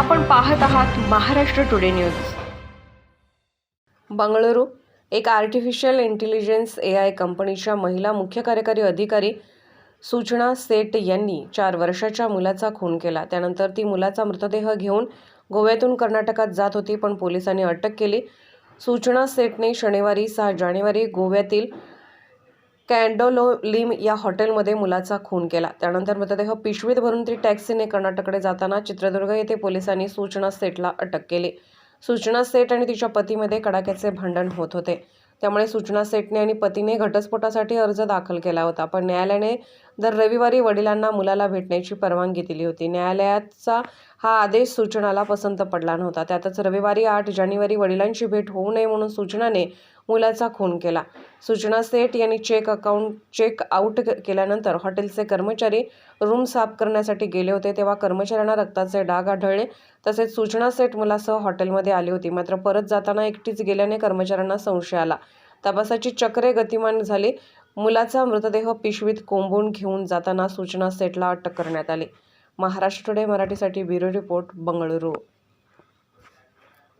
आपण पाहत आहात महाराष्ट्र टुडे न्यूज। बंगळुरू एक आर्टिफिशियल इंटेलिजन्स AI कंपनीच्या महिला मुख्य कार्यकारी अधिकारी सूचना सेठ यांनी 4 वर्षाच्या मुलाचा खून केला। त्यानंतर ती मुलाचा मृतदेह घेऊन गोव्यातून कर्नाटकात जात होती, पण पोलिसांनी अटक केली। सूचना सेठने शनिवारी 6 जानेवारी गोव्यातील कॅन्डोलिम या हॉटेलमध्ये मुलाचा खून केला। त्यानंतर मृतदेह पिशवीत भरून ती टॅक्सीने कर्नाटककडे जाताना चित्रदुर्ग येथे पोलिसांनी सूचना सेठला अटक केली। सूचना सेठ आणि तिच्या पतीमध्ये कडाक्याचे भांडण होत होते, त्यामुळे सूचना सेठने आणि पतीने घटस्फोटासाठी अर्ज दाखल केला होता, पण न्यायालयाने दर रविवारी वडिलांना मुलाला भेटण्याची परवानगी दिली होती। न्यायालयाचा हा आदेश सूचनाला पसंत पडला नव्हता। त्यातच रविवारी 8 जानेवारी वडिलांची भेट होऊ नये म्हणून सूचनाने मुलाचा खून केला। सूचना सेठ यांनी चेक आउट केल्यानंतर हॉटेलचे कर्मचारी रूम साफ करण्यासाठी गेले होते, तेव्हा कर्मचाऱ्यांना रक्ताचे डाग आढळले। तसेच सूचना सेठ मुलासह हॉटेलमध्ये आली होती, मात्र परत जाताना एकटीच गेल्याने कर्मचाऱ्यांना संशय आला। तपासाची चक्रे गतिमान झाली। मुलाचा मृतदेह पिशवीत कोंबून घेऊन जाताना सूचना सेठला अटक करण्यात आली। महाराष्ट्र टुडे मराठीसाठी ब्युरो रिपोर्ट, बंगळुरू।